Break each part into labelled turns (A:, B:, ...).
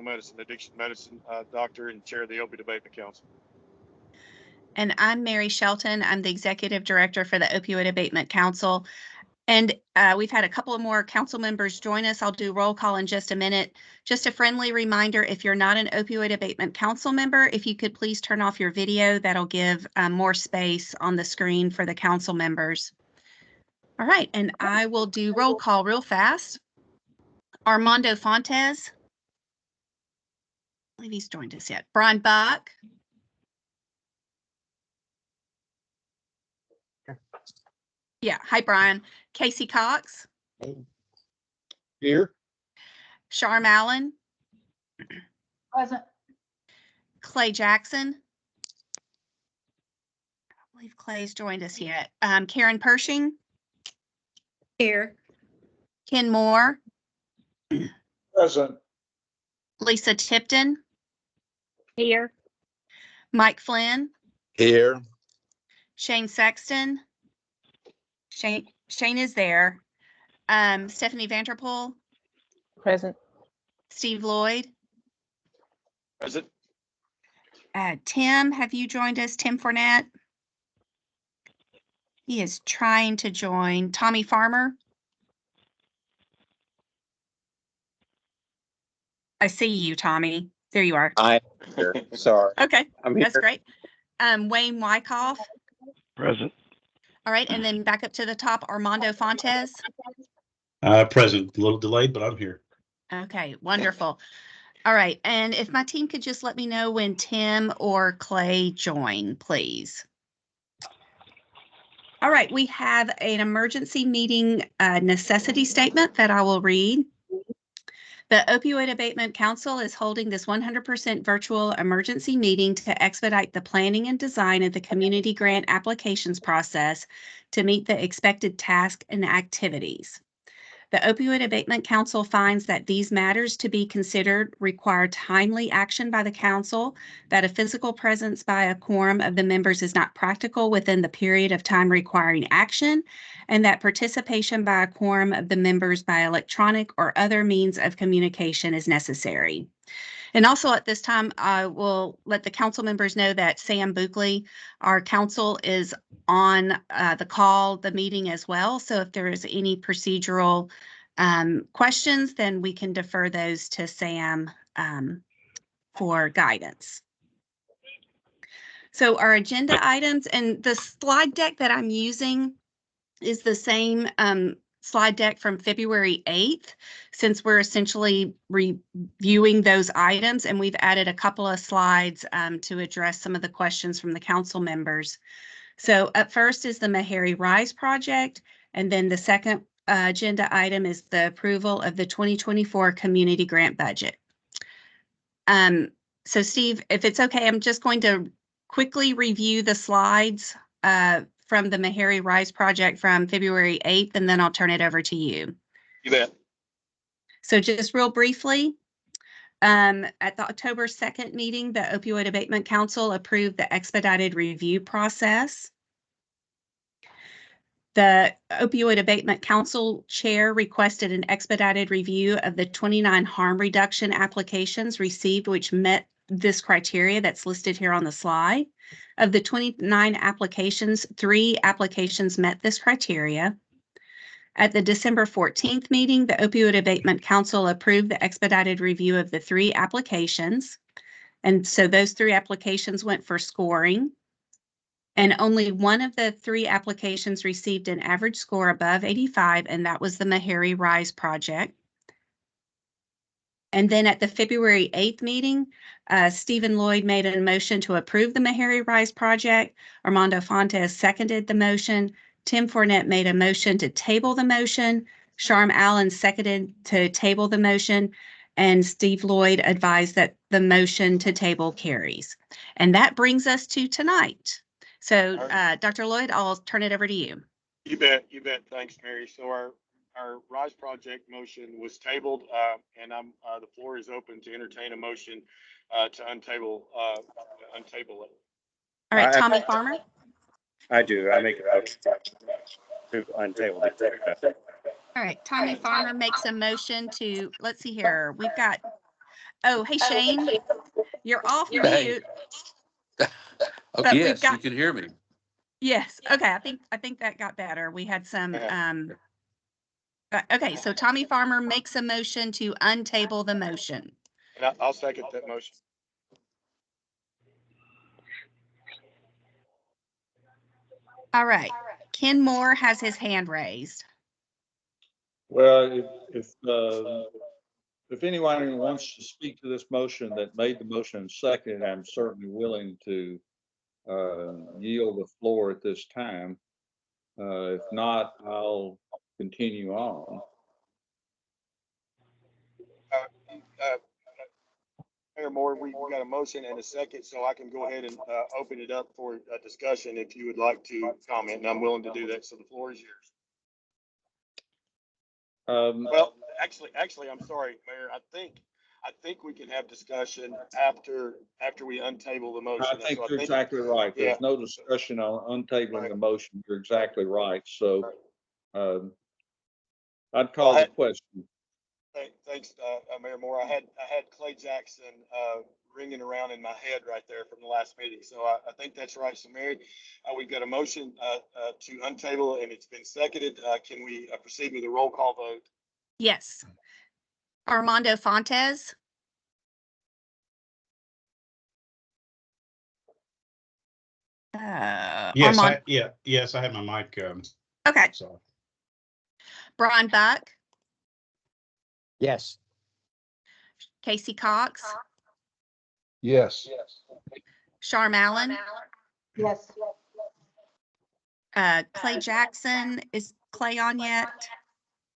A: medicine, addiction medicine doctor and chair of the Opioid Abatement Council.
B: And I'm Mary Shelton. I'm the executive director for the Opioid Abatement Council. And we've had a couple of more council members join us. I'll do roll call in just a minute. Just a friendly reminder, if you're not an Opioid Abatement Council member, if you could please turn off your video, that'll give more space on the screen for the council members. All right, and I will do roll call real fast. Armando Fontes. I believe he's joined us yet. Brian Buck. Yeah, hi, Brian. Casey Cox.
C: Here.
B: Sharm Allen.
D: Present.
B: Clay Jackson. I don't believe Clay's joined us yet. Karen Pershing.
D: Here.
B: Ken Moore.
C: Present.
B: Lisa Tipton.
D: Here.
B: Mike Flynn.
C: Here.
B: Shane Sexton. Shane is there. Stephanie Vanderpool.
D: Present.
B: Steve Lloyd.
A: Present.
B: Tim, have you joined us? Tim Fournette. He is trying to join. Tommy Farmer. I see you, Tommy. There you are.
C: I'm here. Sorry.
B: Okay,
C: I'm here.
B: that's great. Wayne Wyckoff.
E: Present.
B: All right, and then back up to the top, Armando Fontes.
E: Present. A little delayed, but I'm here.
B: Okay, wonderful. All right, and if my team could just let me know when Tim or Clay join, please. All right, we have an emergency meeting necessity statement that I will read. The Opioid Abatement Council is holding this 100% virtual emergency meeting to expedite the planning and design of the community grant applications process to meet the expected task and activities. The Opioid Abatement Council finds that these matters to be considered require timely action by the council, that a physical presence by a quorum of the members is not practical within the period of time requiring action, and that participation by a quorum of the members by electronic or other means of communication is necessary. And also at this time, I will let the council members know that Sam Buckley, our counsel, is on the meeting as well. So if there is any procedural questions, then we can defer those to Sam for guidance. So our agenda items, and the slide deck that I'm using is the same slide deck from February 8th, since we're essentially reviewing those items, and we've added a couple of slides to address some of the questions from the council members. So up first is the Meharry Rise project, and then the second agenda item is the approval of the 2024 community grant budget. So Steve, if it's okay, I'm just going to quickly review the slides from the Meharry Rise project from February 8th, and then I'll turn it over to you.
A: You bet.
B: So just real briefly, at the October 2nd meeting, the Opioid Abatement Council approved the expedited review process. The Opioid Abatement Council chair requested an expedited review of the 29 harm reduction applications received, which met this criteria that's listed here on the slide. Of the 29 applications, 3 applications met this criteria. At the December 14th meeting, the Opioid Abatement Council approved the expedited review of the 3 applications. And so those 3 applications went for scoring. And only one of the 3 applications received an average score above 85, and that was the Meharry Rise project. And then at the February 8th meeting, Stephen Lloyd made a motion to approve the Meharry Rise project. Armando Fontes seconded the motion. Tim Fournette made a motion to table the motion. Sharm Allen seconded to table the motion. And Steve Lloyd advised that the motion to table carries. And that brings us to tonight. So, Dr. Lloyd, I'll turn it over to you.
A: You bet. You bet. Thanks, Mary. So our Rise project motion was tabled, and the floor is open to entertain a motion to untable it.
B: All right, Tommy Farmer.
C: I do. I make a motion to untable it.
B: All right, Tommy Farmer makes a motion to, let's see here, we've got Oh, hey, Shane, you're off
F: Hey.
B: mute.
F: Oh,
B: But we've
F: yes, you
B: got-
F: can hear me.
B: Yes. Okay. I think that got better. We had some, okay. So Tommy Farmer makes a motion to untable the motion.
A: And I'll second that motion.
B: All right. Ken Moore has his hand raised.
G: Well, if anyone wants to speak to this motion that made the motion and seconded, I'm certainly willing to yield the floor at this time. If not, I'll continue on.
A: Mayor Moore, we got a motion and a second, so I can go ahead and open it up for a discussion if you would like to comment, and I'm willing to do that. So the floor is yours. Well, actually, I'm sorry, Mayor. I think we can have discussion after we untable the motion.
G: I think
A: So
G: you're exactly right.
A: Yeah.
G: There's no discussion on untabling the motion. You're exactly right. So I'd call the question.
A: Thanks, Mayor Moore. I had Clay Jackson ringing around in my head right there from the last meeting. So I think that's right. So Mary, we've got a motion to untable and it's been seconded. Can we proceed with a roll call vote?
B: Yes. Armando Fontes.
E: Yes,
B: Armand,
E: yes, I had my mic.
B: okay.
E: So
B: Brian Buck,
C: Yes.
B: Casey Cox,
C: Yes.
B: Sharm Allen,
D: Yes.
B: Clay Jackson. Is Clay on yet?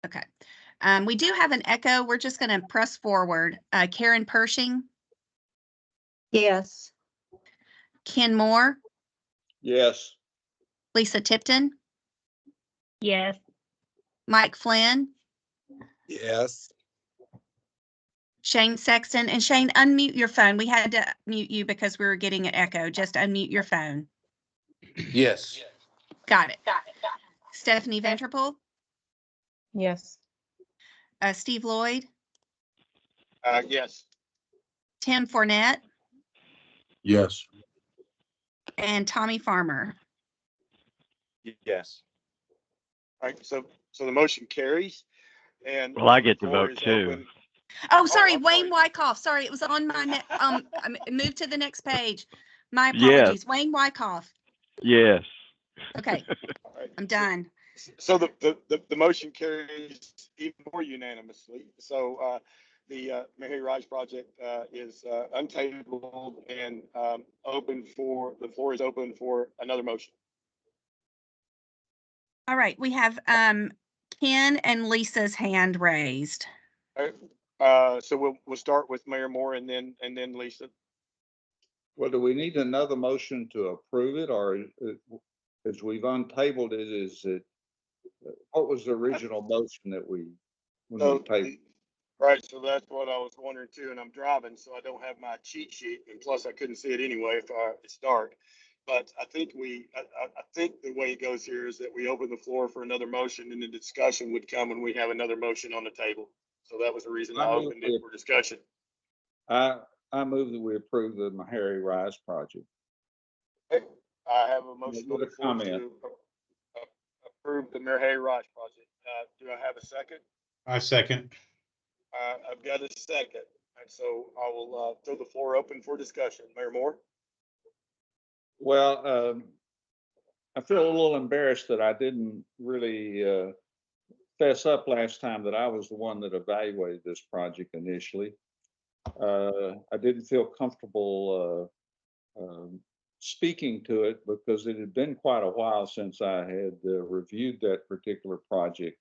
B: Okay. We do have an echo. We're just going to press forward. Karen Pershing,
D: Yes.
B: Ken Moore,
G: Yes.
B: Lisa Tipton,
D: Yes.
B: Mike Flynn,
C: Yes.
B: Shane Sexton, and Shane, unmute your phone. We had to mute you because we were getting an echo. Just unmute your phone.
F: Yes.
B: Got it. Stephanie Venterpool,
D: Yes.
B: Steve Lloyd,
A: Yes.
B: Tim Fournette,
C: Yes.
B: and Tommy Farmer.
C: Yes.
A: All right. So the motion carries. And
H: Well, I
A: the
H: get to
A: floor
H: vote
A: is
H: too.
A: open.
B: Oh, sorry,
A: I'm
B: Wayne
A: sorry.
B: Wyckoff. Sorry, it was on my I moved to the next page. My
H: Yes.
B: apologies. Wayne Wyckoff.
H: Yes.
B: Okay,
A: All right.
B: I'm done.
A: So the motion carries even more unanimously. So the Mary Raj project is untabled and the floor is open for another motion.
B: All right, we have Ken and Lisa's hand raised.
A: All right. So we'll start with Mayor Moore and then Lisa.
G: Well, do we need another motion to approve it, or as we've untabled it, is it, what was the original motion that when we tabled?
A: Right, so that's what I was wondering too, and I'm driving, so I don't have my cheat sheet, and plus I couldn't see it anyway if it's dark. But I think I think the way it goes here is that we open the floor for another motion, and the discussion would come when we have another motion on the table. So that was the reason I opened it for discussion.
G: I move that we approve the Meharry Rise project.
A: Okay, I have a motion on
G: With
A: the
G: a
A: floor
G: comment.
A: to approve the Mary Raj project. Do I have a second?
E: I second.
A: I've got a second, and so I will throw the floor open for discussion. Mayor Moore?
G: Well, I feel a little embarrassed that I didn't really fess up last time that I was the one that evaluated this project initially. I didn't feel comfortable speaking to it because it had been quite a while since I had reviewed that particular project.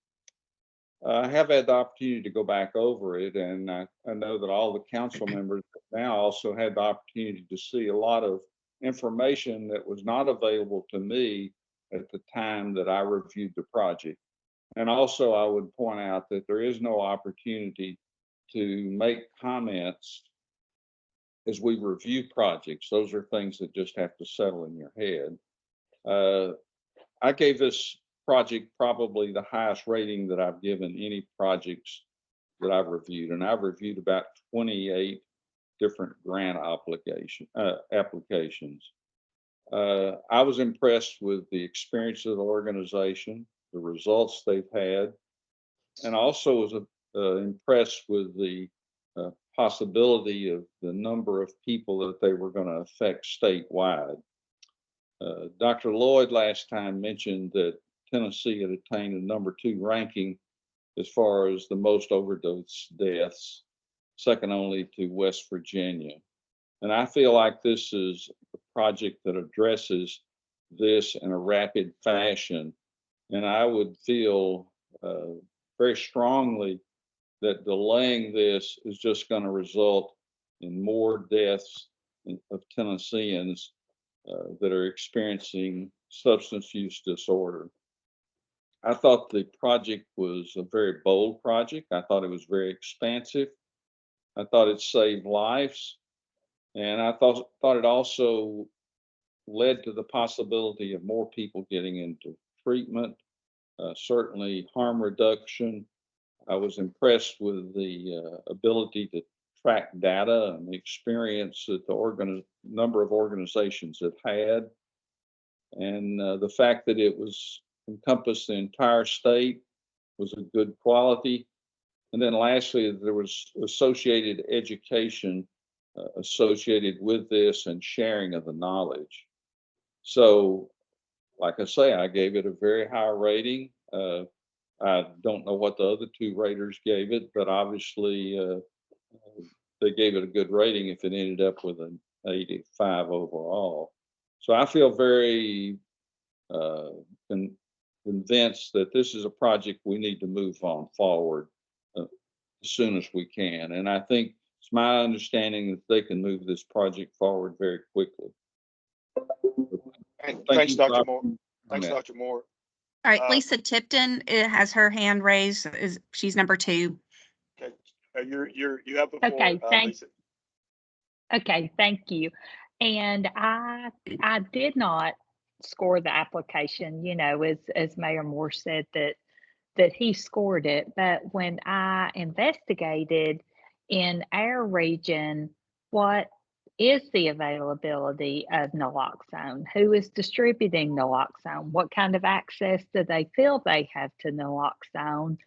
G: I have had the opportunity to go back over it, and I know that all the council members now also had the opportunity to see a lot of information that was not available to me at the time that I reviewed the project. And also, I would point out that there is no opportunity to make comments as we review projects. Those are things that just have to settle in your head. I gave this project probably the highest rating that I've given any projects that I've reviewed, and I've reviewed about 28 different grant applications. I was impressed with the experience of the organization, the results they've had, and also was impressed with the possibility of the number of people that they were going to affect statewide. Dr. Lloyd last time mentioned that Tennessee had attained a #2 ranking as far as the most overdose deaths, second only to West Virginia. And I feel like this is a project that addresses this in a rapid fashion. And I would feel very strongly that delaying this is just going to result in more deaths of Tennesseans that are experiencing substance use disorder. I thought the project was a very bold project. I thought it was very expansive. I thought it saved lives. And I thought it also led to the possibility of more people getting into treatment, certainly harm reduction. I was impressed with the ability to track data and the experience that the number of organizations have had, and the fact that it was encompassed the entire state was a good quality. And then lastly, there was associated education associated with this and sharing of the knowledge. So, like I say, I gave it a very high rating. I don't know what the other two raters gave it, but obviously they gave it a good rating if it ended up with an 85 overall. So I feel very convinced that this is a project we need to move on forward as soon as we can. And I think it's my understanding that they can move this project forward very quickly.
A: Thanks, Dr. Moore. Thanks, Dr. Moore.
B: All right, Lisa Tipton has her hand raised. She's #2.
A: Okay, you have the floor,
D: Okay,
A: Lisa.
D: Okay, thank you. And I did not score the application, you know, as Mayor Moore said that he scored it. But when I investigated in our region, what is the availability of naloxone? Who is distributing naloxone? What kind of access do they feel they have to naloxone?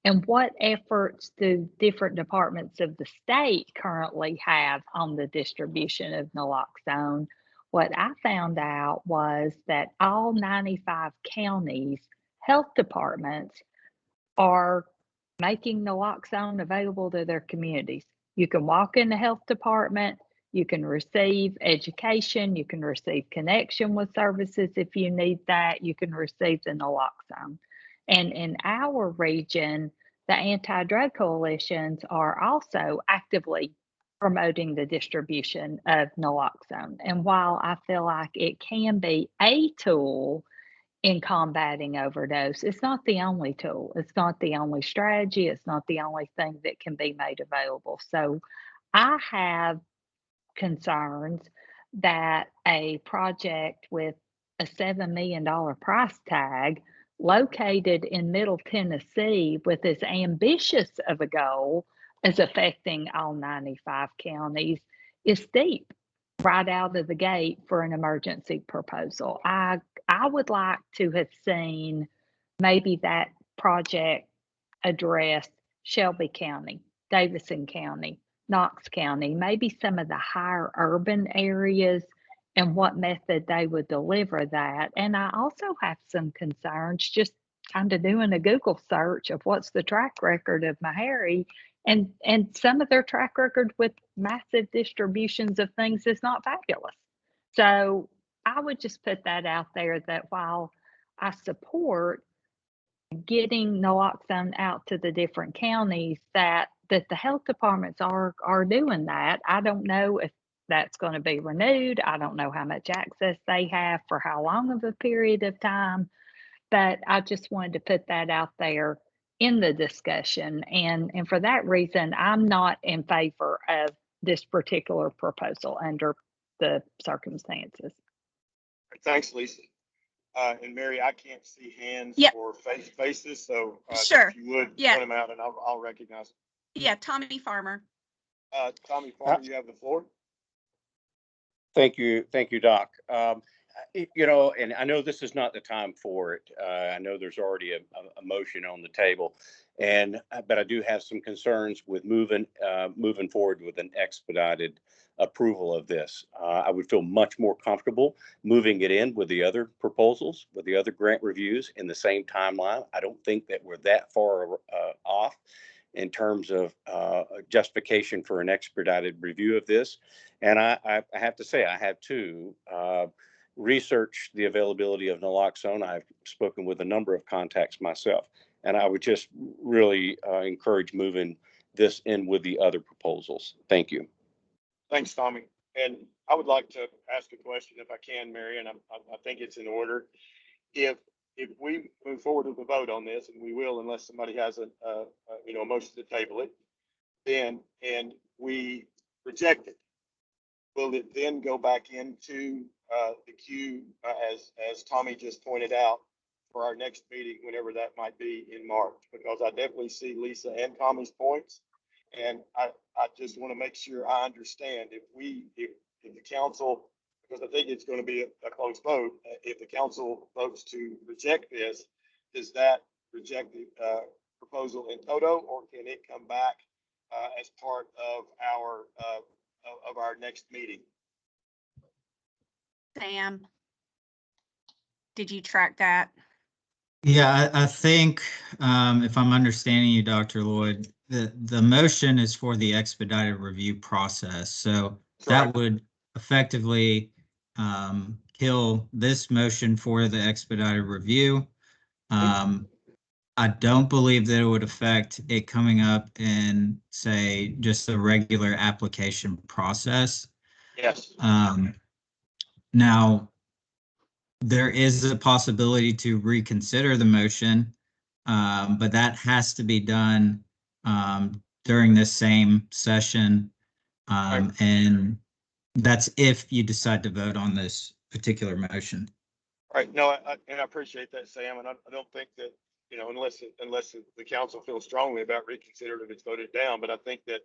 D: And what efforts do different departments of the state currently have on the distribution of naloxone? What I found out was that all 95 counties' health departments are making naloxone available to their communities. You can walk in the health department, you can receive education, you can receive connection with services if you need that, you can receive the naloxone. And in our region, the anti-drug coalitions are also actively promoting the distribution of naloxone. And while I feel like it can be a tool in combating overdose, it's not the only tool. It's not the only strategy. It's not the only thing that can be made available. So I have concerns that a project with a $7 million price tag located in Middle Tennessee with as ambitious of a goal as affecting all 95 counties is steep right out of the gate for an emergency proposal. I would like to have seen maybe that project address Shelby County, Davidson County, Knox County, maybe some of the higher urban areas and what method they would deliver that. And I also have some concerns just kind of doing a Google search of what's the track record of Meharry, and some of their track record with massive distributions of things is not fabulous. So I would just put that out there that while I support getting naloxone out to the different counties, that the health departments are doing that. I don't know if that's going to be renewed. I don't know how much access they have for how long of a period of time, but I just wanted to put that out there in the discussion. And for that reason, I'm not in favor of this particular proposal under the circumstances.
A: Thanks, Lisa. And Mary, I can't see hands
B: Yep.
A: or faces, so
B: Sure.
A: if you would
B: Yeah.
A: point them out and I'll recognize them.
B: Yeah, Tommy Farmer.
A: Tommy Farmer, you have the floor.
C: Thank you, Doc. You know, and I know this is not the time for it. I know there's already a motion on the table, and but I do have some concerns with moving forward with an expedited approval of this. I would feel much more comfortable moving it in with the other proposals, with the other grant reviews in the same timeline. I don't think that we're that far off in terms of justification for an expedited review of this. And I have to say, I have too researched the availability of naloxone. I've spoken with a number of contacts myself, and I would just really encourage moving this in with the other proposals. Thank you.
A: Thanks, Tommy. And I would like to ask a question if I can, Mary, and I think it's in order. If we move forward with a vote on this, and we will unless somebody has a motion to table it, then and we reject it, will it then go back into the queue as Tommy just pointed out for our next meeting, whenever that might be in March? Because I definitely see Lisa and Tommy's points, and I just want to make sure I understand if the council, because I think it's going to be a close vote, if the council votes to reject this, does that reject the proposal in toto, or can it come back as part of our next meeting?
B: Sam, did you track that?
H: Yeah, I think if I'm understanding you, Dr. Lloyd, the motion is for the expedited review process. So that would effectively kill this motion for the expedited review. I don't believe that it would affect it coming up in, say, just the regular application process.
A: Yes.
H: Now, there is a possibility to reconsider the motion, but that has to be done during this same session. And that's if you decide to vote on this particular motion.
A: Right. No, I appreciate that, Sam. And I don't think that, unless the council feels strongly about reconsidering if it's voted down, but I think that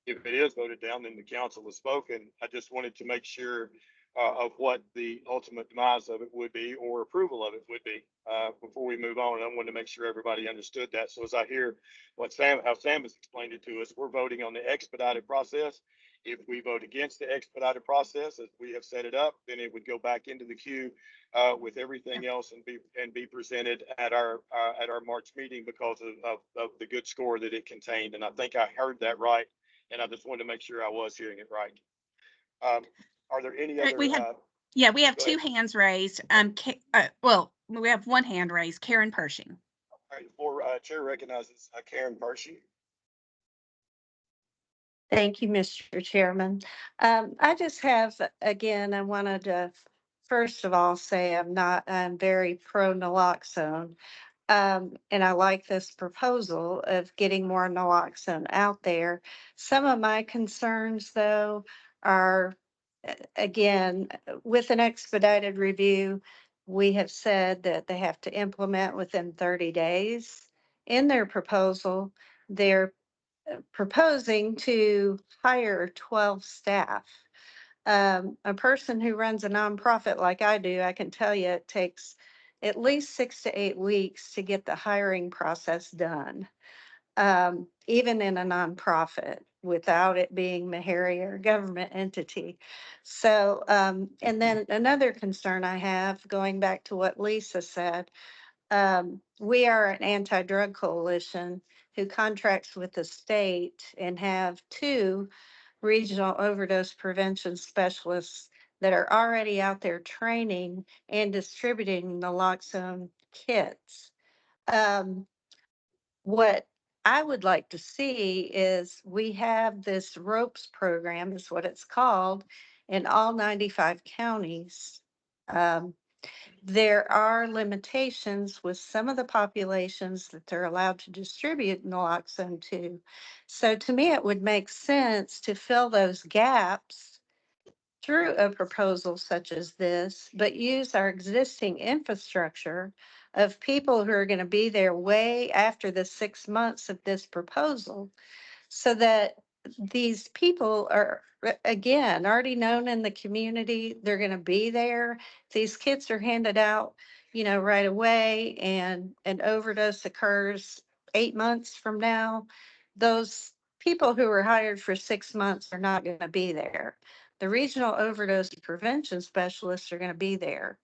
A: if it is voted down, then the council has spoken. I just wanted to make sure of what the ultimate demise of it would be, or approval of it would be, before we move on. And I wanted to make sure everybody understood that. So as I hear how Sam has explained it to us, we're voting on the expedited process. If we vote against the expedited process, as we have set it up, then it would go back into the queue with everything else and be presented at our March meeting because of the good score that it contained. And I think I heard that right, and I just wanted to make sure I was hearing it right. Are there any other?
B: We have two hands raised. We have one hand raised. Karen Pershing.
A: All right, for chair recognizes Karen Pershing.
I: Thank you, Mr. Chairman. I just have, again, I wanted to first of all say I'm very pro naloxone. And I like this proposal of getting more naloxone out there. Some of my concerns, though, are, again, with an expedited review, we have said that they have to implement within 30 days. In their proposal, they're proposing to hire 12 staff. A person who runs a nonprofit like I do, I can tell you it takes at least 6 to 8 weeks to get the hiring process done, even in a nonprofit, without it being Meharry or government entity. So, and then another concern I have, going back to what Lisa said, we are an anti-drug coalition who contracts with the state and have 2 regional overdose prevention specialists that are already out there training and distributing naloxone kits. What I would like to see is we have this ROPES program, is what it's called, in all 95 counties. There are limitations with some of the populations that they're allowed to distribute naloxone to. So to me, it would make sense to fill those gaps through a proposal such as this, but use our existing infrastructure of people who are going to be there way after the 6 months of this proposal, so that these people are, again, already known in the community. They're going to be there. These kits are handed out, right away, and an overdose occurs 8 months from now. Those people who were hired for 6 months are not going to be there. The regional overdose prevention specialists are going to be there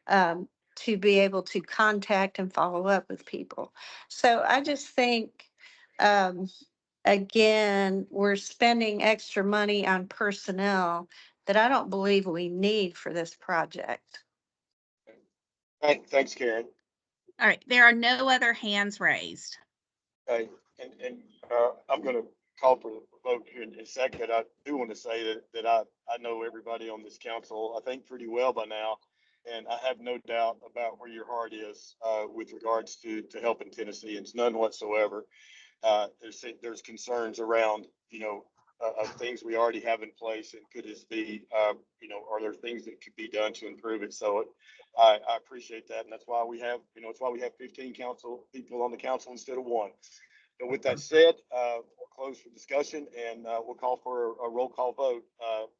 I: to be able to contact and follow up with people. So I just think, again, we're spending extra money on personnel that I don't believe we need for this project.
A: Thanks, Karen.
B: All right, there are no other hands raised.
A: Okay, and I'm gonna call for the vote here in a second. I do want to say that I know everybody on this council, I think pretty well by now. And I have no doubt about where your heart is with regards to helping Tennesseans, none whatsoever. There's concerns around, of things we already have in place, and could this be, are there things that could be done to improve it? So I appreciate that, and that's why we have, it's why we have 15 council people on the council instead of one. But with that said, we'll close for discussion, and we'll call for a roll call vote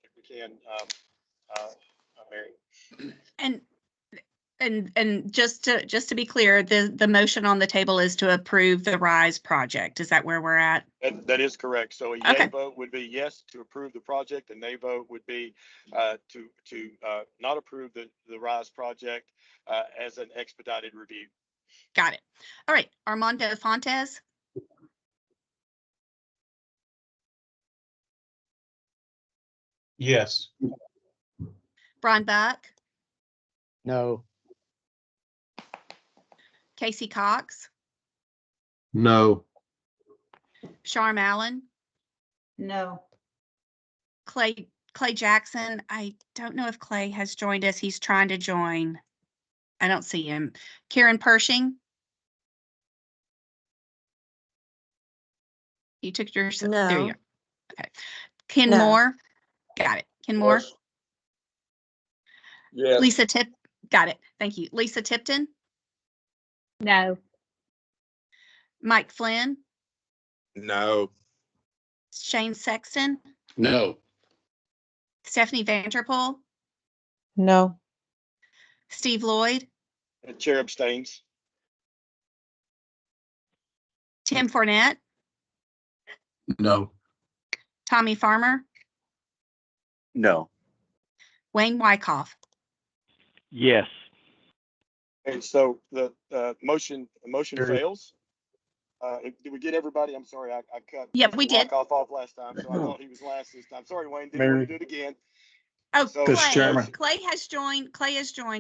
A: if we can, Mary.
B: And just to be clear, the motion on the table is to approve the RISE project. Is that where we're at?
A: That is correct. So a yay vote would be yes to approve the project, and nay vote would be to not approve the RISE project as an expedited review.
B: Got it. All right, Armando Fontes.
E: Yes.
B: Brian Buck.
F: No.
B: Casey Cox.
E: No.
B: Sharm Allen.
I: No.
B: Clay Jackson. I don't know if Clay has joined us. He's trying to join. I don't see him. Karen Pershing. You took your,
I: No.
B: there you go. Okay. Ken
I: No.
B: Moore. Got it. Ken Moore.
G: Yes.
B: Lisa got it. Thank you. Lisa Tipton.
D: No.
B: Mike Flynn.
F: No.
B: Shane Sexton.
F: No.
B: Stephanie Vanderpool.
J: No.
B: Steve Lloyd.
A: And chair abstains.
B: Tim Fournette.
F: No.
B: Tommy Farmer.
C: No.
B: Wayne Wyckoff.
E: Yes.
A: And so the motion
E: Carried.
A: fails. Did we get everybody? I'm sorry, I cut.
B: Yep, we did.
A: Off last time, so I thought he was last this time. Sorry, Wayne, didn't want
E: Mary.
A: to do it again.
B: Oh,
A: So,
B: Clay.
E: Mr. Chairman.
B: Clay has joined.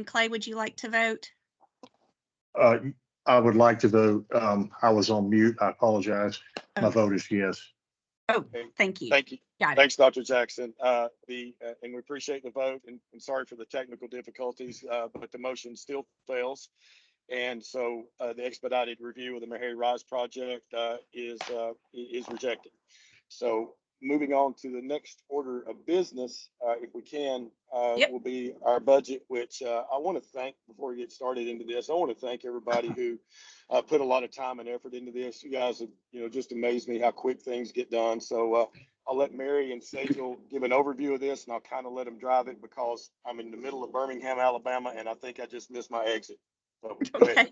B: Clay, would you like to vote?
E: I would like to vote. I was on mute. I apologize. My
B: Oh.
E: vote is yes.
B: Oh, thank you.
A: Thank you.
B: Got it.
A: Thanks, Dr. Jackson. And we appreciate the vote, and sorry for the technical difficulties, but the motion still fails. And so the expedited review of the Meharry Rise project is rejected. So moving on to the next order of business, if we can, will be our budget, which I want to thank, before we get started into this, I want to thank everybody who put a lot of time and effort into this. You guys have, just amazed me how quick things get done. So I'll let Mary and Sajal give an overview of this, and I'll kind of let them drive it because I'm in the middle of Birmingham, Alabama, and I think I just missed my exit. So, go ahead.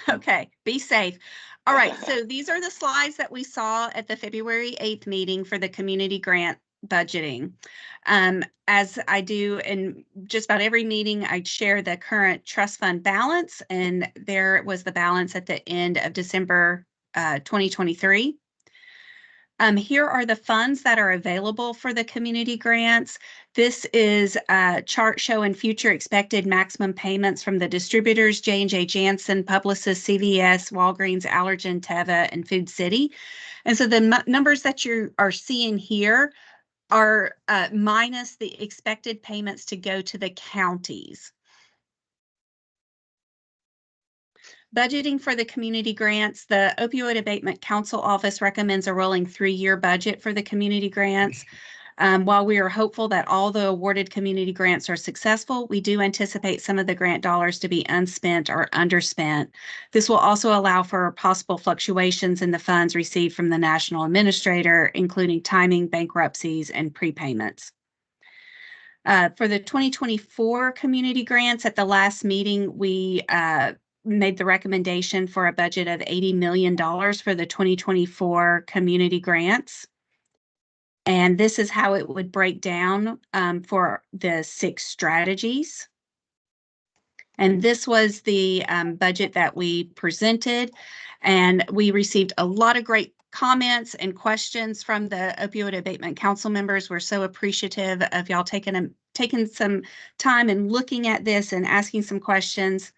B: Okay. Be safe. All right. So these are the slides that we saw at the February 8th meeting for the community grant budgeting. As I do in just about every meeting, I share the current trust fund balance, and there was the balance at the end of December 2023. Here are the funds that are available for the community grants. This is a chart showing future expected maximum payments from the distributors, J&J Janssen, Publicis, CVS, Walgreens, Allergan, Teva, and Food City. And so the numbers that you are seeing here are minus the expected payments to go to the counties. Budgeting for the community grants, the Opioid Abatement Council Office recommends a rolling 3-year budget for the community grants. While we are hopeful that all the awarded community grants are successful, we do anticipate some of the grant dollars to be unspent or underspent. This will also allow for possible fluctuations in the funds received from the national administrator, including timing, bankruptcies, and prepayments. For the 2024 community grants, at the last meeting, we made the recommendation for a budget of $80 million for the 2024 community grants. And this is how it would break down for the 6 strategies. And this was the budget that we presented. And we received a lot of great comments and questions from the Opioid Abatement Council members. We're so appreciative of y'all taking some time and looking at this and asking some questions.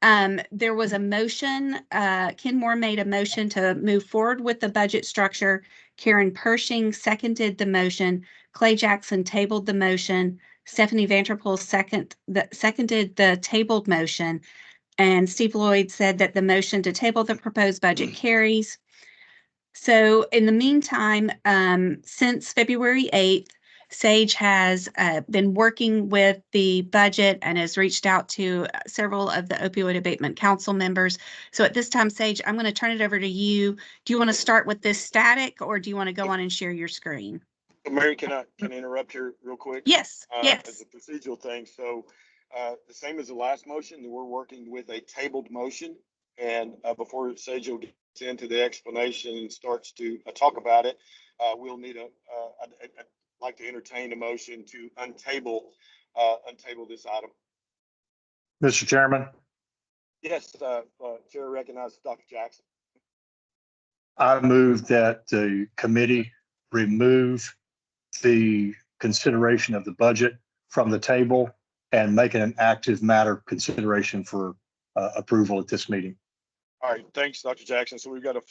B: There was a motion, Ken Moore made a motion to move forward with the budget structure. Karen Pershing seconded the motion. Clay Jackson tabled the motion. Stephanie Vanderpool seconded the tabled motion. And Steve Lloyd said that the motion to table the proposed budget carries. So in the meantime, since February 8th, Sage has been working with the budget and has reached out to several of the Opioid Abatement Council members. So at this time, Sage, I'm going to turn it over to you. Do you want to start with this static, or do you want to go on and share your screen?
A: Mary, can I interrupt here real quick?
B: Yes, yes.
A: As a procedural thing. So the same as the last motion, we're working with a tabled motion. And before Sage will get into the explanation and starts to talk about it, we'll need I'd like to entertain a motion to untable this item.
E: Mr. Chairman,
A: Yes, Chair recognizes Dr. Jackson.
E: I move that the committee remove the consideration of the budget from the table and make it an active matter consideration for approval at this meeting.
A: All right, thanks, Dr. Jackson. So we've got a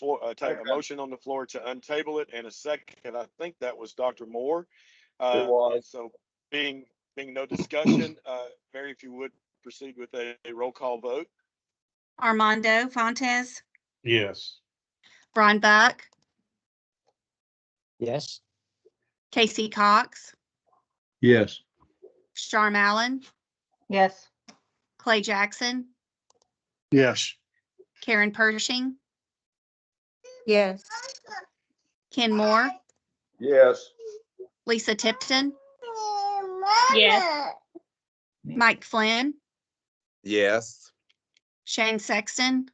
A: motion on the floor to untable it and a second. I think that was Dr. Moore.
G: It was.
A: So being no discussion, Mary, if you would proceed with a roll call vote.
B: Armando Fontes,
E: Yes.
B: Ron Buck,
F: Yes.
B: Casey Cox,
F: Yes.
B: Sharm Allen,
D: Yes.
B: Clay Jackson,
E: Yes.
B: Karen Pershing,
I: Yes.
B: Ken Moore,
G: Yes.
B: Lisa Tipton,
D: Yes.
B: Mike Flynn,
F: Yes.
B: Shane Sexton,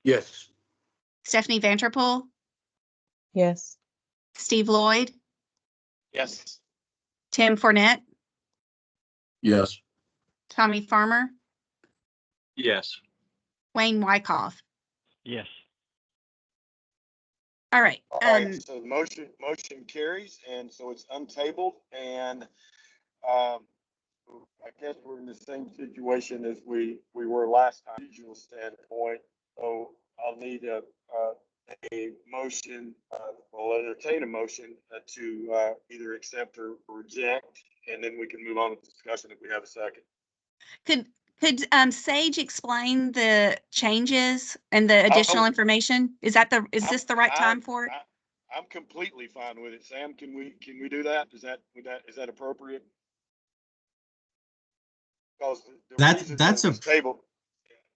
F: Yes.
B: Stephanie Vanderpool,
J: Yes.
B: Steve Lloyd,
A: Yes.
B: Tim Fournette,
F: Yes.
B: Tommy Farmer,
F: Yes.
B: Wayne Wyckoff.
F: Yes.
B: All right.
A: All right, so the motion carries, and so it's untabled, and I guess we're in the same situation as we were last time, visual standpoint. So I'll need a motion, we'll entertain a motion to either accept or reject, and then we can move on with the discussion if we have a second.
B: Could Sage explain the changes and the additional information? Is this the right time for it?
A: I'm completely fine with it. Sam, can we do that? Is that appropriate? Because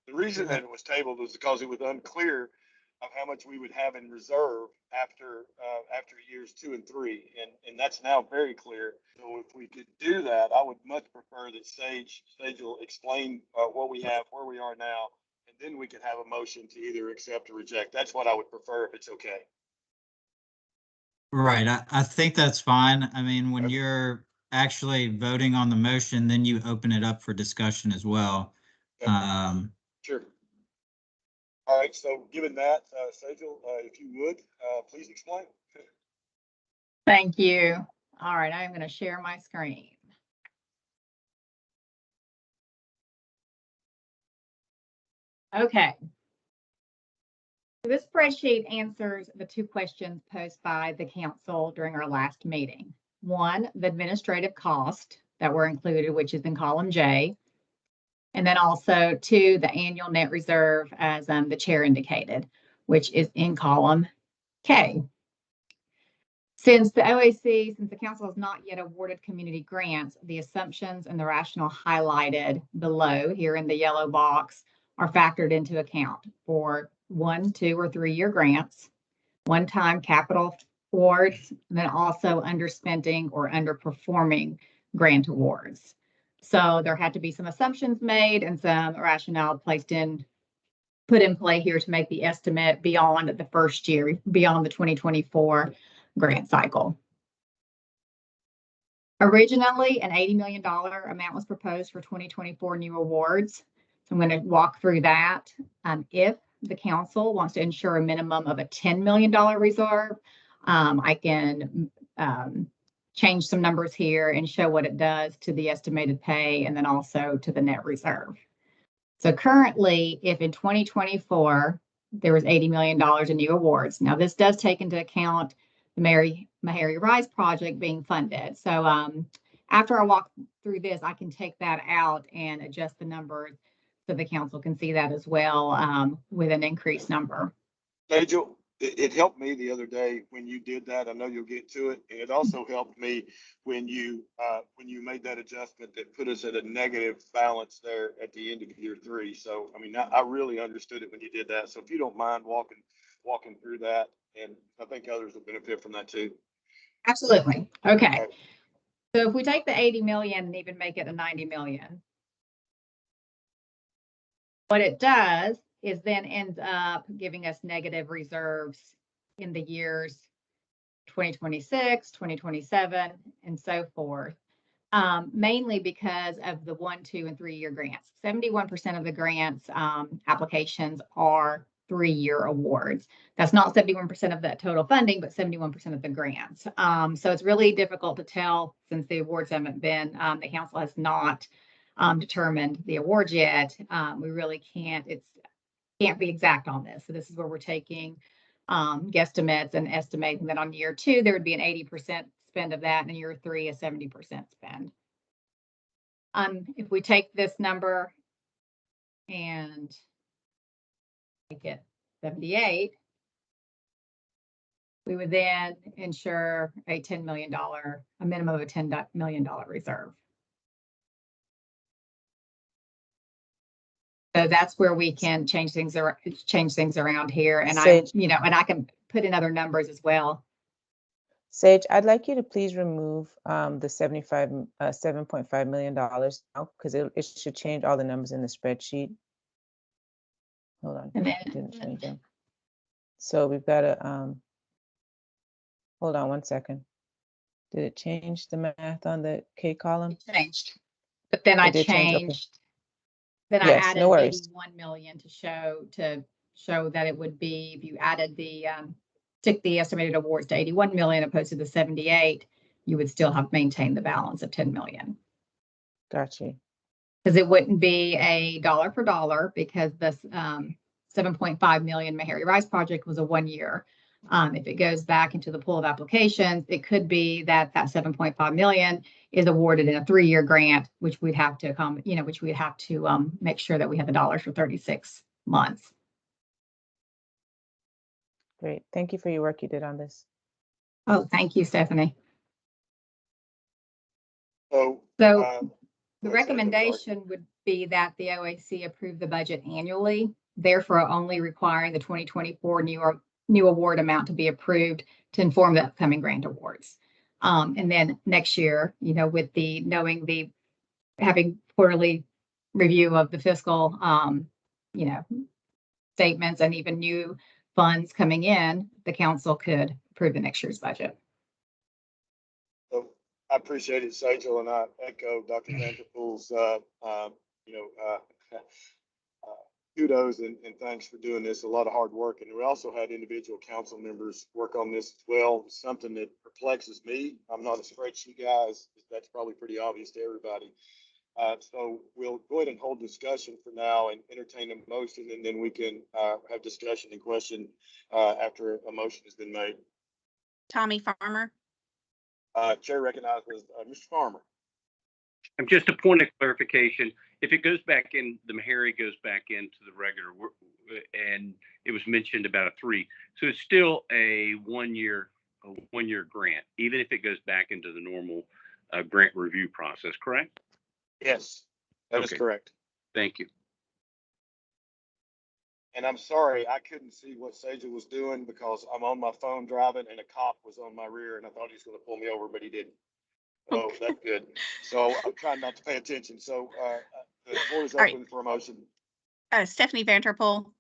A: the reason that it was tabled was because it was unclear of how much we would have in reserve after years 2 and 3, and that's now very clear. So if we could do that, I would much prefer that Sage will explain what we have, where we are now, and then we could have a motion to either accept or reject. That's what I would prefer if it's okay.
H: Right. I think that's fine. I mean, when you're actually voting on the motion, then you open it up for discussion as well.
A: Sure. All right, so given that, Sejal, if you would, please explain.
J: Thank you. All right, I'm going to share my screen. Okay. This spreadsheet answers the 2 questions posed by the council during our last meeting. 1, the administrative cost that were included, which is in column J. And then also 2, the annual net reserve, as the chair indicated, which is in column K. Since the council has not yet awarded community grants, the assumptions and the rationale highlighted below here in the yellow box are factored into account for 1, 2, or 3-year grants, one-time capital awards, and then also underspending or underperforming grant awards. So there had to be some assumptions made and some rationale put in play here to make the estimate beyond the first year, beyond the 2024 grant cycle. Originally, an $80 million amount was proposed for 2024 new awards. So I'm going to walk through that. If the council wants to ensure a minimum of a $10 million reserve, I can change some numbers here and show what it does to the estimated pay and then also to the net reserve. So currently, if in 2024, there was $80 million in new awards. Now, this does take into account the Meharry Rise project being funded. So after I walk through this, I can take that out and adjust the numbers so the council can see that as well with an increased number.
A: Angel, it helped me the other day when you did that. I know you'll get to it. And it also helped me when you made that adjustment that put us at a negative balance there at the end of year 3. So, I mean, I really understood it when you did that. So if you don't mind walking through that, and I think others will benefit from that too.
J: Absolutely. Okay. Right. So if we take the 80 million and even make it a 90 million, what it does is then ends up giving us negative reserves in the years 2026, 2027, and so forth, mainly because of the 1, 2, and 3-year grants. 71% of the grants applications are 3-year awards. That's not 71% of that total funding, but 71% of the grants. So it's really difficult to tell since the awards haven't been, the council has not determined the awards yet. We really can't be exact on this. So this is where we're taking guesstimates and estimating that on year 2, there would be an 80% spend of that, and in year 3, a 70% spend. If we take this number and make it 78, we would then ensure a $10 million, a minimum of a $10 million reserve. So that's where we can change things around here, and
K: Sage,
J: and I can put in other numbers as well.
K: Sage, I'd like you to please remove the $7.5 million now, because it should change all the numbers in the spreadsheet. Hold on, it didn't change them. So we've got to hold on one second. Did it change the math on the K column?
J: It changed, but then I changed. Then I added 81 million to show that it would be, if you added took the estimated awards to 81 million opposed to the 78, you would still have maintained the balance of 10 million.
K: Gotcha.
J: Because it wouldn't be a dollar for dollar, because this 7.5 million Meharry Rise project was a 1-year. If it goes back into the pool of applications, it could be that 7.5 million is awarded in a 3-year grant, which we'd have to make sure that we have the dollars for 36 months.
K: Great. Thank you for your work you did on this.
J: Oh, thank you, Stephanie.
A: So
J: the recommendation would be that the OAC approve the budget annually, therefore only requiring the 2024 new award amount to be approved to inform the upcoming grant awards. And then next year, with having quarterly review of the fiscal, statements and even new funds coming in, the council could approve the next year's budget.
A: So I appreciate it, Sajal, and I echo Dr. Vanderpool's, kudos and thanks for doing this. A lot of hard work. And we also had individual council members work on this as well. Something that perplexes me. I'm not a spreadsheet guy. That's probably pretty obvious to everybody. So we'll go ahead and hold discussion for now and entertain a motion, and then we can have discussion and question after a motion has been made.
B: Tommy Farmer.
A: Chair recognizes Mr. Farmer.
C: And just a point of clarification, if it goes back in, the Meharry goes back into the regular, and it was mentioned about a 3. So it's still a 1-year a one-year grant, even if it goes back into the normal grant review process, correct?
A: Yes, that is
C: Okay.
A: correct.
C: Thank you.
A: And I'm sorry, I couldn't see what Seja was doing because I'm on my phone driving and a cop was on my rear and I thought he was going to pull me over, but he didn't. Oh, that's good. So I'm trying not to pay attention. So the floor is
B: All right.
A: open for a motion.
B: Stephanie Vanderpool.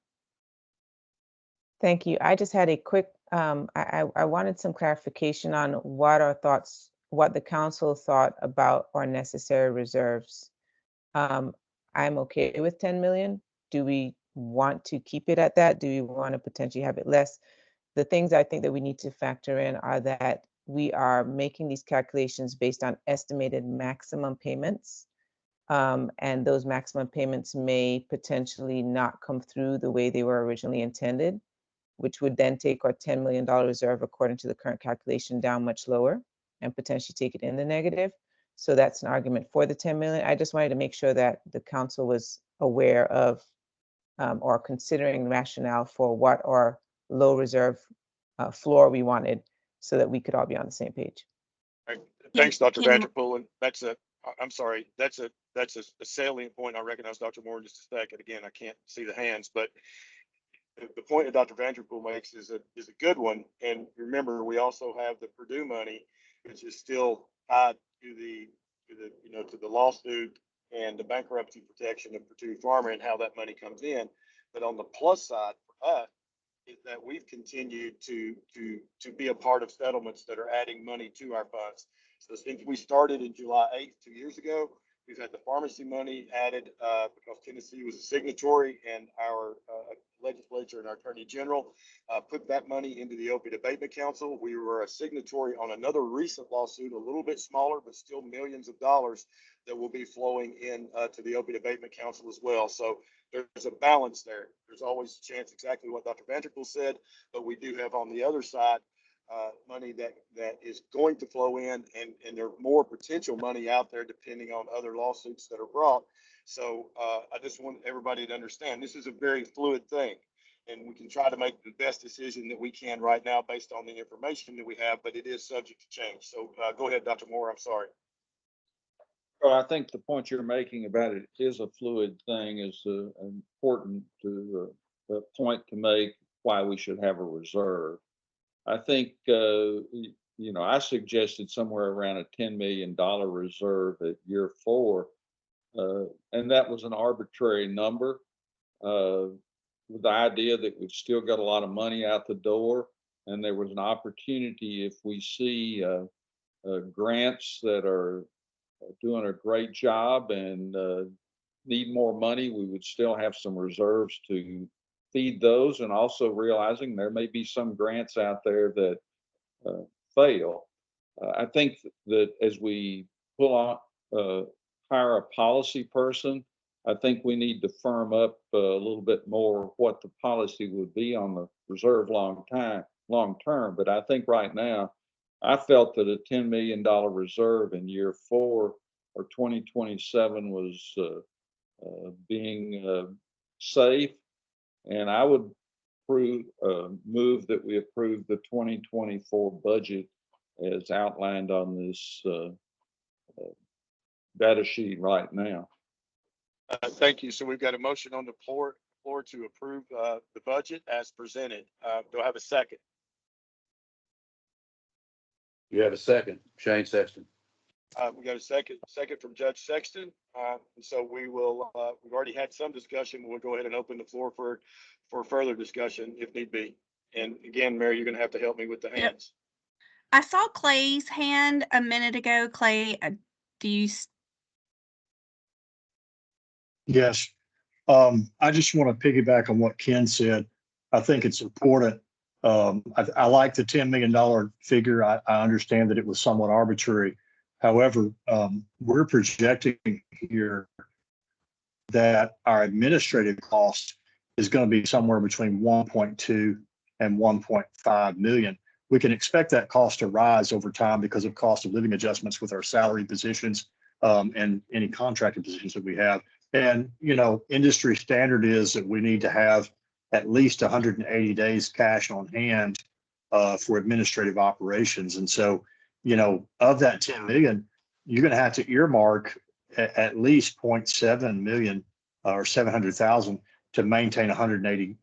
K: Thank you. I just had a quick, I wanted some clarification on what our thoughts, what the council thought about our necessary reserves. I'm okay with 10 million. Do we want to keep it at that? Do we want to potentially have it less? The things I think that we need to factor in are that we are making these calculations based on estimated maximum payments. And those maximum payments may potentially not come through the way they were originally intended, which would then take our $10 million reserve according to the current calculation down much lower and potentially take it in the negative. So that's an argument for the 10 million. I just wanted to make sure that the council was aware of or considering rationale for what our low reserve floor we wanted so that we could all be on the same page.
A: Right. Thanks, Dr.
B: Can-
A: Vanderpool. And I'm sorry, that's a salient point. I recognize Dr. Moore in just a second. Again, I can't see the hands, but the point that Dr. Vanderpool makes is a good one. And remember, we also have the Purdue money, which is still tied to the lawsuit and the bankruptcy protection of Purdue Pharma and how that money comes in. But on the plus side for us is that we've continued to be a part of settlements that are adding money to our funds. So since we started in July 8th, 2 years ago, we've had the pharmacy money added because Tennessee was a signatory, and our legislature and our attorney general put that money into the Opioid Abatement Council. We were a signatory on another recent lawsuit, a little bit smaller, but still millions of dollars that will be flowing in to the Opioid Abatement Council as well. So there's a balance there. There's always a chance, exactly what Dr. Vanderpool said, but we do have on the other side money that is going to flow in, and there's more potential money out there depending on other lawsuits that are brought. So I just want everybody to understand this is a very fluid thing, and we can try to make the best decision that we can right now based on the information that we have, but it is subject to change. So go ahead, Dr. Moore. I'm sorry.
G: Well, I think the point you're making about it is a fluid thing is important to the point to make why we should have a reserve. I think, I suggested somewhere around a $10 million reserve at year 4. And that was an arbitrary number with the idea that we've still got a lot of money out the door. And there was an opportunity if we see grants that are doing a great job and need more money, we would still have some reserves to feed those, and also realizing there may be some grants out there that fail. I think that as we pull on, hire a policy person, I think we need to firm up a little bit more what the policy would be on the reserve long term. But I think right now, I felt that a $10 million reserve in year 4 or 2027 was being safe. And I would move that we approve the 2024 budget as outlined on this data sheet right now.
A: Thank you. So we've got a motion on the floor to approve the budget as presented. Do I have a second?
F: You have a second, Shane Sexton.
A: We got a second from Judge Sexton. And so we will, we've already had some discussion. We'll go ahead and open the floor for further discussion if need be. And again, Mary, you're going to have to help me with the hands.
B: I saw Clay's hand a minute ago. Clay, do you?
E: Yes. I just want to piggyback on what Ken said. I think it's important. I like the $10 million figure. I understand that it was somewhat arbitrary. However, we're projecting here that our administrative cost is going to be somewhere between 1.2 and 1.5 million. We can expect that cost to rise over time because of cost of living adjustments with our salary positions and any contracted positions that we have. And, industry standard is that we need to have at least 180 days cash on hand for administrative operations. And so, of that 10 million, you're going to have to earmark at least 0.7 million or 700,000 to maintain 180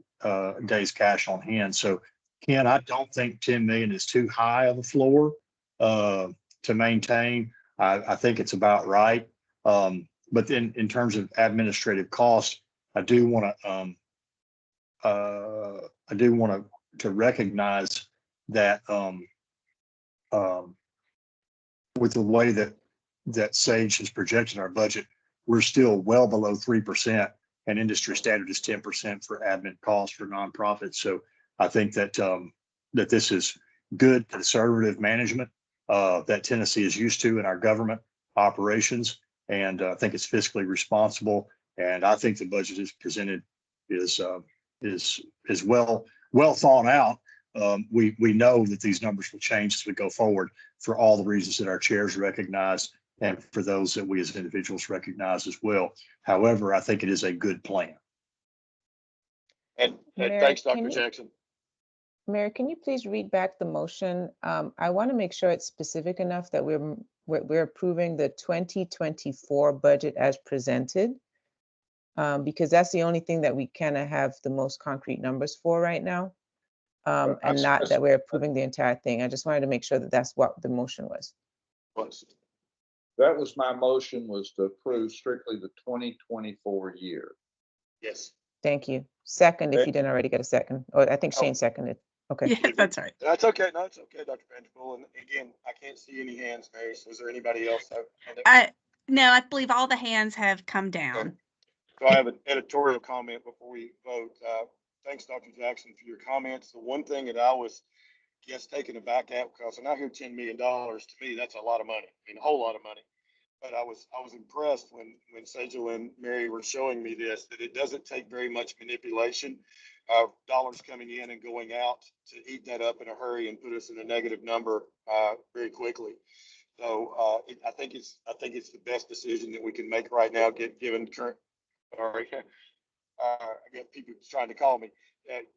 E: days cash on hand. So Ken, I don't think 10 million is too high of a floor to maintain. I think it's about right. But then in terms of administrative costs, I do want to recognize that with the way that Sage has projected our budget, we're still well below 3%, and industry standard is 10% for admin costs for nonprofits. So I think that that this is good conservative management that Tennessee is used to in our government operations, and I think it's fiscally responsible. And I think the budget is presented is well thought out. We know that these numbers will change as we go forward for all the reasons that our chairs recognize, and for those that we as individuals recognize as well. However, I think it is a good plan.
A: And
K: Mary,
A: thanks, Dr. Jackson.
K: Mary, can you please read back the motion? I want to make sure it's specific enough that we're approving the 2024 budget as presented, because that's the only thing that we kind of have the most concrete numbers for right now, and not that we're approving the entire thing. I just wanted to make sure that that's what the motion was.
G: That was my motion, was to approve strictly the 2024 year.
A: Yes.
K: Thank you. Second, if you didn't already get a second, or I think Shane seconded. Okay.
B: Yeah, that's right.
A: That's okay. No, it's okay, Dr. Vanderpool. And again, I can't see any hands, Mary. So is there anybody else?
B: No, I believe all the hands have come down.
A: Okay. So I have an editorial comment before we vote. Thanks, Dr. Jackson, for your comments. The one thing that I was taken aback at, because when I hear $10 million, to me, that's a lot of money. I mean, a whole lot of money. But I was impressed when Sejal and Mary were showing me this, that it doesn't take very much manipulation of dollars coming in and going out to eat that up in a hurry and put us in a negative number very quickly. So I think it's the best decision that we can make right now, given current. Sorry, I get people trying to call me.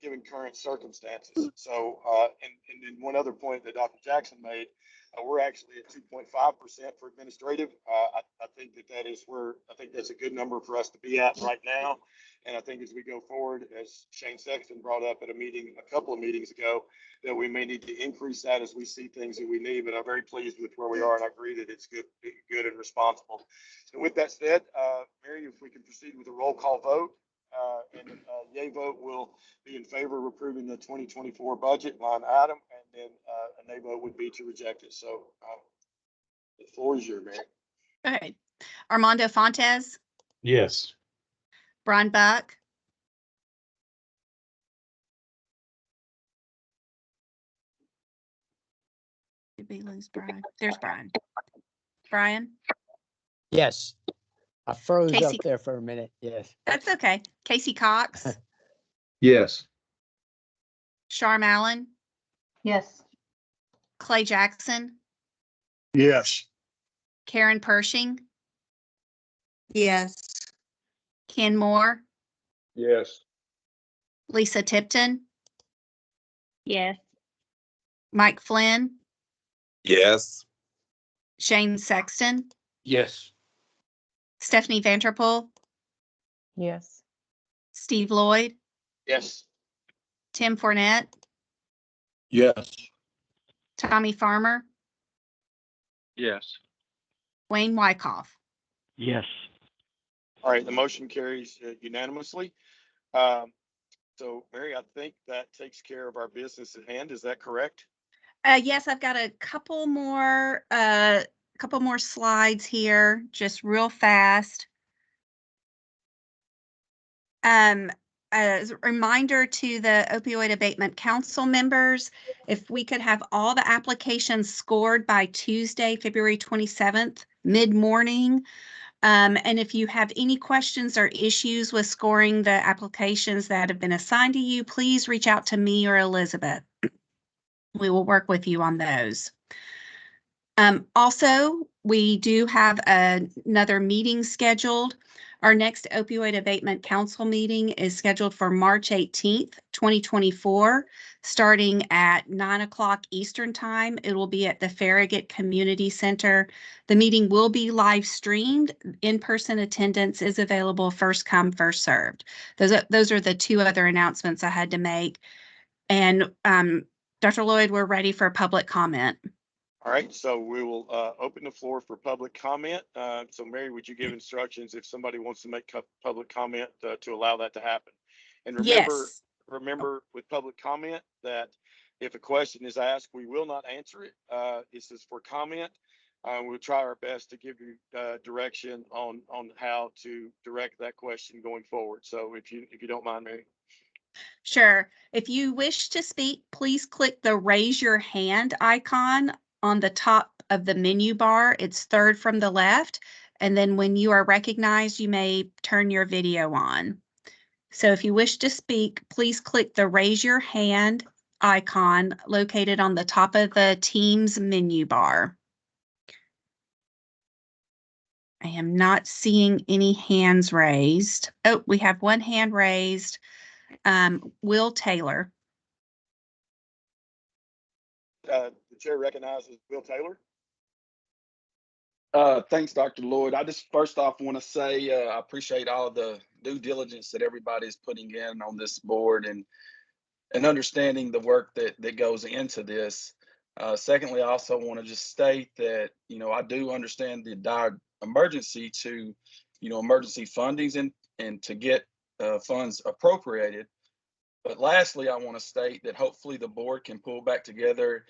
A: Given current circumstances. So, and then one other point that Dr. Jackson made, we're actually at 2.5% for administrative. I think that's a good number for us to be at right now. And I think as we go forward, as Shane Sexton brought up at a couple of meetings ago, that we may need to increase that as we see things that we need. But I'm very pleased with where we are, and I agree that it's good and responsible. So with that said, Mary, if we can proceed with a roll call vote. And yay vote will be in favor of approving the 2024 budget line item, and then a nay vote would be to reject it. So the floor is yours, Mary.
B: Okay. Armando Fontes,
F: Yes.
B: Brian Buck, did we lose Brian? There's Brian. Brian?
L: Yes. I froze
B: Casey,
L: up there for a minute. Yes.
B: that's okay. Casey Cox,
F: Yes.
B: Sharm Allen,
J: Yes.
B: Clay Jackson,
E: Yes.
B: Karen Pershing,
I: Yes.
B: Ken Moore,
G: Yes.
B: Lisa Tipton,
D: Yes.
B: Mike Flynn,
F: Yes.
B: Shane Sexton,
F: Yes.
B: Stephanie Vanterpool,
K: Yes.
B: Steve Lloyd,
A: Yes.
B: Tim Fournette,
F: Yes.
B: Tommy Farmer,
F: Yes.
B: Wayne Wyckoff.
L: Yes.
A: All right, the motion carries unanimously. So Mary, I think that takes care of our business at hand. Is that correct?
B: Yes, I've got a couple more slides here, just real fast. As a reminder to the Opioid Abatement Council members, if we could have all the applications scored by Tuesday, February 27th, mid-morning. And if you have any questions or issues with scoring the applications that have been assigned to you, please reach out to me or Elizabeth. We will work with you on those. Also, we do have another meeting scheduled Our next Opioid Abatement Council meeting is scheduled for March 18th, 2024, starting at 9 o'clock Eastern Time. It will be at the Farragut Community Center. The meeting will be live streamed. In-person attendance is available, first come, first served. Those are the two other announcements I had to make. And Dr. Lloyd, we're ready for public comment.
A: All right, so we will open the floor for public comment. So Mary, would you give instructions if somebody wants to make public comment to allow that to happen? And
B: Yes.
A: remember with public comment that if a question is asked, we will not answer it. This is for comment. We'll try our best to give you direction on how to direct that question going forward. So if you don't mind, Mary.
B: Sure. If you wish to speak, please click the raise your hand icon on the top of the menu bar. It's third from the left. And then when you are recognized, you may turn your video on. So if you wish to speak, please click the raise your hand icon located on the top of the Teams menu bar. I am not seeing any hands raised. Oh, we have one hand raised. Will Taylor.
A: The chair recognizes Will Taylor.
M: Thanks, Dr. Lloyd. I just first off want to say I appreciate all the due diligence that everybody is putting in on this board and understanding the work that goes into this. Secondly, I also want to just state that, I do understand the dire emergency to, emergency fundings and to get funds appropriated. But lastly, I want to state that hopefully the board can pull back together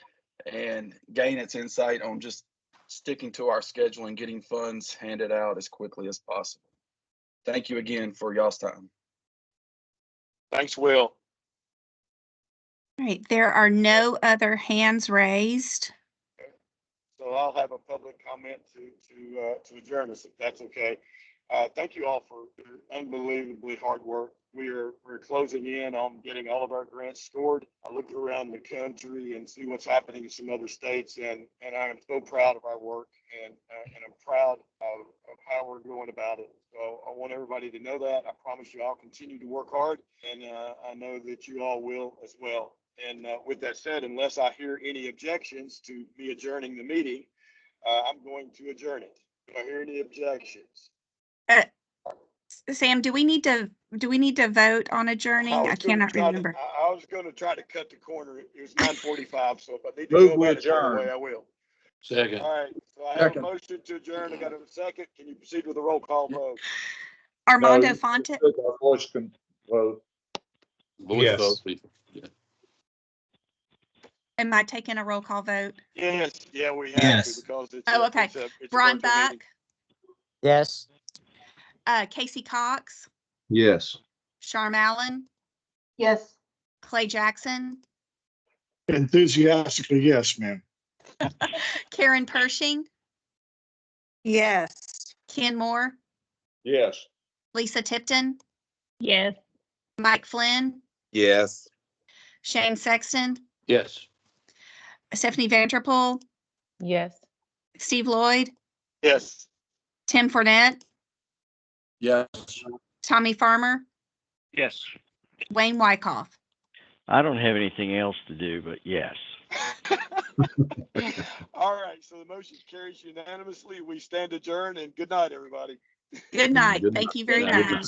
M: and gain its insight on just sticking to our schedule and getting funds handed out as quickly as possible. Thank you again for y'all's time.
A: Thanks, Will.
B: All right, there are no other hands raised.
A: So I'll have a public comment to adjourn us, if that's okay. Thank you all for your unbelievably hard work. We're closing in on getting all of our grants scored. I look around the country and see what's happening in some other states, and I am so proud of our work, and I'm proud of how we're going about it. So I want everybody to know that. I promise you I'll continue to work hard, and I know that you all will as well. And with that said, unless I hear any objections to me adjourning the meeting, I'm going to adjourn it. Do I hear any objections?
B: Sam, do we need to vote on adjourning? I cannot remember.
A: I was going to try to cut the corner. It was 9:45, so if I need to
G: Move
A: go
G: we
A: about it right away,
G: adjourn.
A: I will.
F: Second.
A: All right, so I have a motion to adjourn. I got a second. Can you proceed with a roll call vote?
B: Armando
G: No,
B: Fonte.
G: our voice can vote.
F: Voice
E: Yes.
F: vote, please. Yeah.
B: Am I taking a roll call vote?
A: Yes, yeah, we have
H: Yes.
A: to because it's
B: Oh, okay.
A: it's a
B: Ron
A: virtual meeting.
B: Buck,
L: Yes.
B: Casey Cox,
G: Yes.
B: Sharm Allen,
J: Yes.
B: Clay Jackson,
E: Enthusiastically, yes, ma'am.
B: Karen Pershing,
I: Yes.
B: Ken Moore,
G: Yes.
B: Lisa Tipton,
D: Yes.
B: Mike Flynn,
F: Yes.
B: Shane Sexton,
F: Yes.
B: Stephanie Vanderpool,
K: Yes.
B: Steve Lloyd,
A: Yes.
B: Tim Fournette,
F: Yes.
B: Tommy Farmer,
F: Yes.
B: Wayne Wyckoff.
L: I don't have anything else to do, but yes.
A: All right, so the motion carries unanimously. We stand adjourned, and good night, everybody.
B: Good night.
F: Good
B: Thank you very
F: night.
B: much.